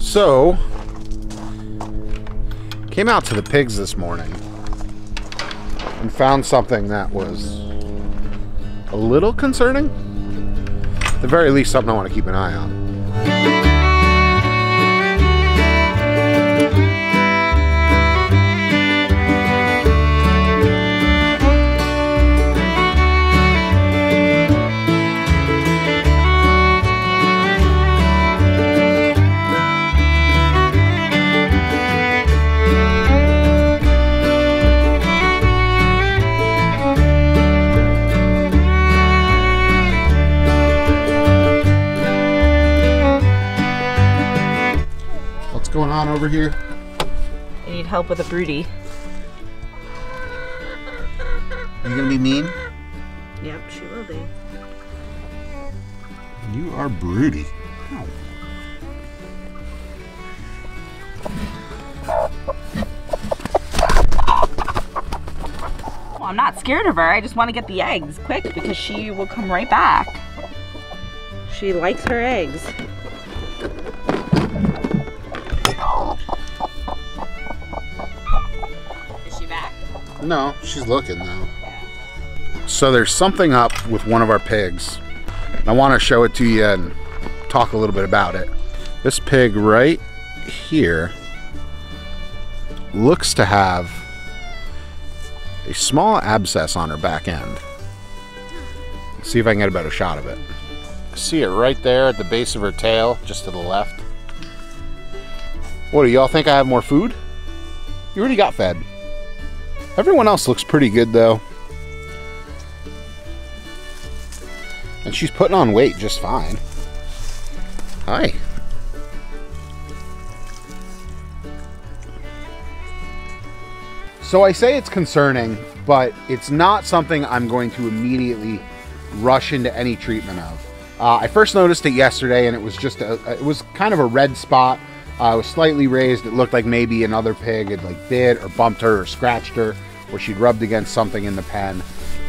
So, came out to the pigs this morning and found something that was a little concerning. At the very least, something I want to keep an eye on. Going on over here? I need help with a broody. Are you gonna be mean? Yep, she will be. You are broody. Oh. Well, I'm not scared of her. I just want to get the eggs quick because she will come right back. She likes her eggs. No, she's looking though. So there's something up with one of our pigs. I want to show it to you and talk a little bit about it. This pig right here looks to have a small abscess on her back end. Let's see if I can get a better shot of it. See it right there at the base of her tail, just to the left. What, do y'all think I have more food? You already got fed. Everyone else looks pretty good though. And she's putting on weight just fine. Hi. So I say it's concerning, but it's not something I'm going to immediately rush into any treatment of. I first noticed it yesterday and it was just it was kind of a red spot. It was slightly raised. It looked like maybe another pig had like bit or bumped her or scratched her, or she'd rubbed against something in the pen.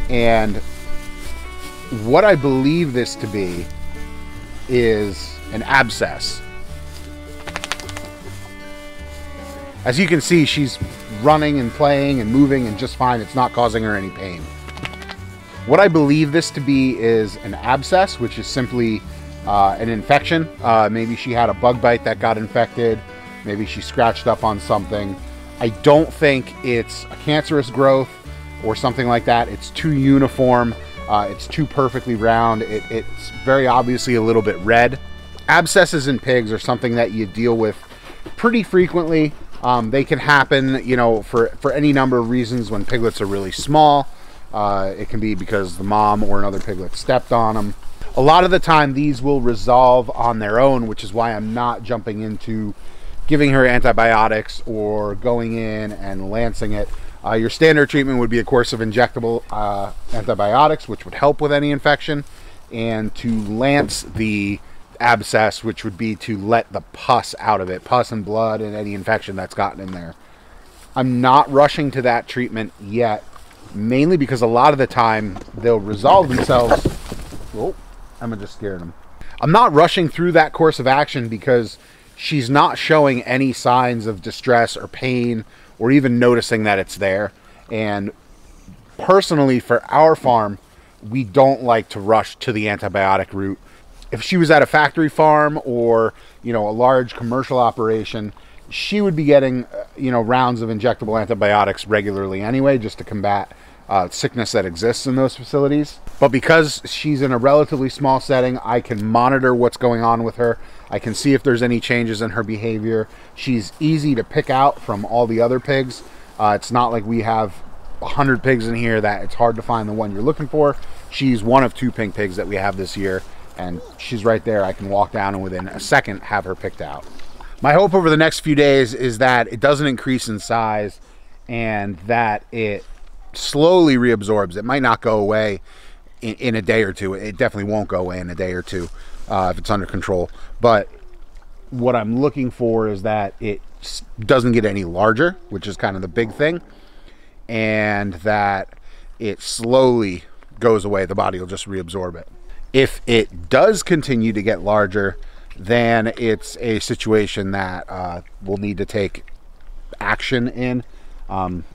And what I believe this to be is an abscess. As you can see, she's running and playing and moving and just fine. It's not causing her any pain. What I believe this to be is an abscess, which is simply an infection. Maybe she had a bug bite that got infected. Maybe she scratched up on something. I don't think it's a cancerous growth or something like that. It's too uniform. It's too perfectly round. It's very obviously a little bit red. Abscesses in pigs are something that you deal with pretty frequently. They can happen, you know, for any number of reasons. When piglets are really small, it can be because the mom or another piglet stepped on them. A lot of the time these will resolve on their own, which is why I'm not jumping into giving her antibiotics or going in and lancing it. Your standard treatment would be a course of injectable antibiotics, which would help with any infection, and to lance the abscess, which would be to let the pus out of it, pus and blood and any infection that's gotten in there. I'm not rushing to that treatment yet, mainly because a lot of the time they'll resolve themselves. Oh, Emma just scared him. I'm not rushing through that course of action because she's not showing any signs of distress or pain or even noticing that it's there. And personally, for our farm, we don't like to rush to the antibiotic route. If she was at a factory farm or, you know, a large commercial operation, she would be getting, you know, rounds of injectable antibiotics regularly anyway, just to combat sickness that exists in those facilities. But because she's in a relatively small setting, I can monitor what's going on with her. I can see if there's any changes in her behavior. She's easy to pick out from all the other pigs. It's not like we have 100 pigs in here that it's hard to find the one you're looking for. She's one of 2 pink pigs that we have this year, and she's right there. I can walk down and within a second have her picked out. My hope over the next few days is that it doesn't increase in size and that it slowly reabsorbs. It might not go away in a day or two. It definitely won't go away in a day or two if it's under control. But what I'm looking for is that it doesn't get any larger, which is kind of the big thing, and that it slowly goes away. The body will just reabsorb it. If it does continue to get larger, then it's a situation that we'll need to take action in.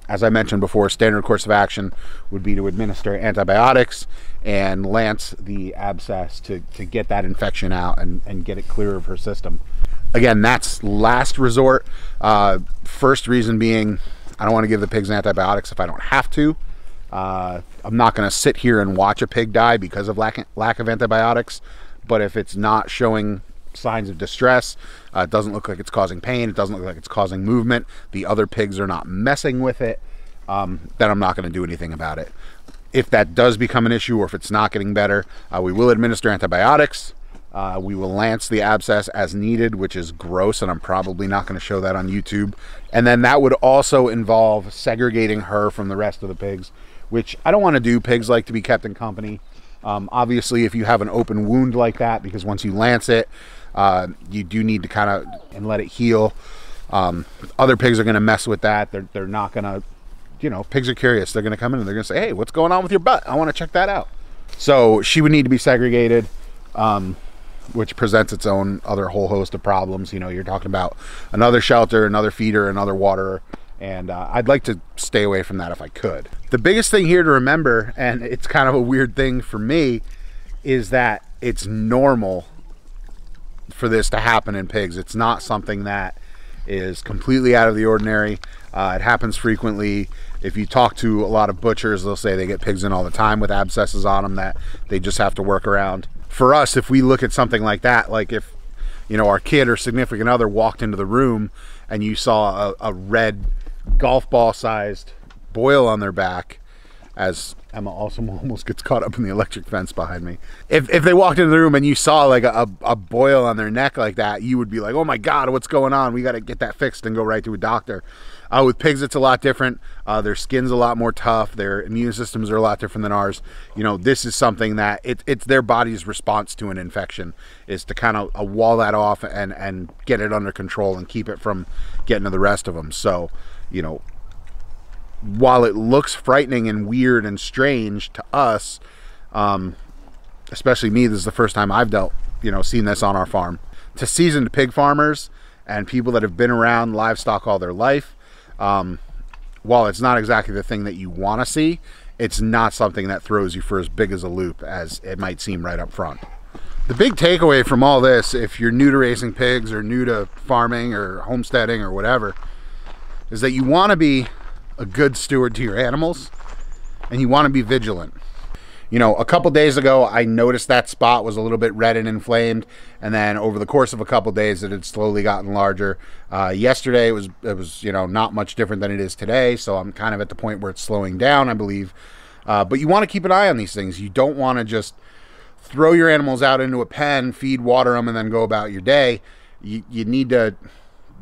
As I mentioned before, standard course of action would be to administer antibiotics and lance the abscess to get that infection out and get it clear of her system. Again, that's last resort. First reason being, I don't want to give the pigs antibiotics if I don't have to. I'm not going to sit here and watch a pig die because of lack of antibiotics. But if it's not showing signs of distress, it doesn't look like it's causing pain, it doesn't look like it's causing movement, the other pigs are not messing with it, then I'm not going to do anything about it. If that does become an issue, or if it's not getting better, we will administer antibiotics. We will lance the abscess as needed, which is gross, and I'm probably not going to show that on YouTube. And then that would also involve segregating her from the rest of the pigs, which I don't want to do. Pigs like to be kept in company. Obviously, if you have an open wound like that, because once you lance it, you do need to kind of and let it heal. Other pigs are going to mess with that. They're not going to, you know, pigs are curious. They're going to come in and they're going to say, hey, what's going on with your butt? I want to check that out. So she would need to be segregated, which presents its own other whole host of problems. You know, you're talking about another shelter, another feeder, another waterer. And I'd like to stay away from that if I could. The biggest thing here to remember, and it's kind of a weird thing for me, is that it's normal for this to happen in pigs. It's not something that is completely out of the ordinary. It happens frequently. If you talk to a lot of butchers, they'll say they get pigs in all the time with abscesses on them that they just have to work around. For us, if we look at something like that, like if, you know, our kid or significant other walked into the room and you saw a red golf ball sized boil on their back, as Emma also almost gets caught up in the electric fence behind me. If they walked into the room and you saw like a boil on their neck like that, you would be like, oh my God, what's going on? We got to get that fixed and go right to a doctor. With pigs, it's a lot different. Their skin's a lot more tough. Their immune systems are a lot different than ours. You know, this is something that it's their body's response to an infection, is to kind of wall that off and get it under control and keep it from getting to the rest of them. So, you know, while it looks frightening and weird and strange to us, especially me, this is the first time I've seen this on our farm. To seasoned pig farmers and people that have been around livestock all their life, while it's not exactly the thing that you want to see, it's not something that throws you for as big as a loop as it might seem right up front. The big takeaway from all this, if you're new to raising pigs or new to farming or homesteading or whatever, is that you want to be a good steward to your animals and you want to be vigilant. You know, a couple days ago, I noticed that spot was a little bit red and inflamed, and then over the course of a couple days, it had slowly gotten larger. Yesterday, it was you know, not much different than it is today, so I'm kind of at the point where it's slowing down, I believe. But you want to keep an eye on these things. You don't want to just throw your animals out into a pen, feed, water them, and then go about your day. You need to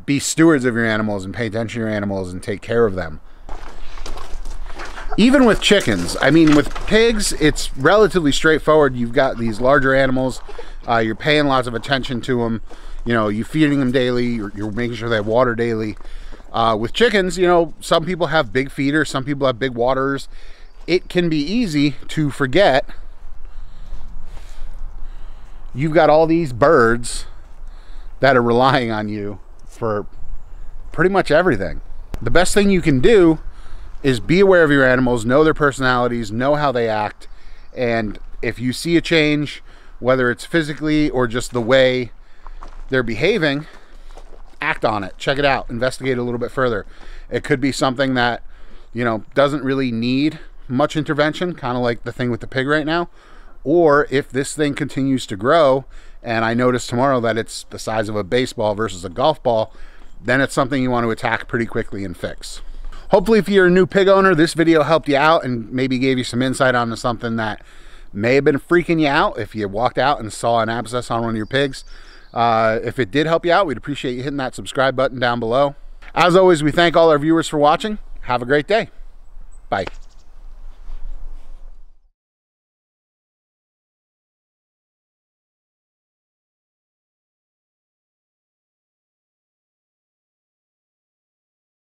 be stewards of your animals and pay attention to your animals and take care of them. Even with chickens, I mean, with pigs, it's relatively straightforward. You've got these larger animals, you're paying lots of attention to them, you know, you're feeding them daily, you're making sure they have water daily. With chickens, you know, some people have big feeders, some people have big waterers. It can be easy to forget you've got all these birds that are relying on you for pretty much everything. The best thing you can do is be aware of your animals, know their personalities, know how they act, and if you see a change, whether it's physically or just the way they're behaving, act on it, check it out, investigate a little bit further. It could be something that, you know, doesn't really need much intervention, kind of like the thing with the pig right now. Or if this thing continues to grow and I notice tomorrow that it's the size of a baseball versus a golf ball, then it's something you want to attack pretty quickly and fix. Hopefully, if you're a new pig owner, this video helped you out and maybe gave you some insight onto something that may have been freaking you out if you walked out and saw an abscess on one of your pigs. If it did help you out, we'd appreciate you hitting that subscribe button down below. As always, we thank all our viewers for watching. Have a great day. Bye.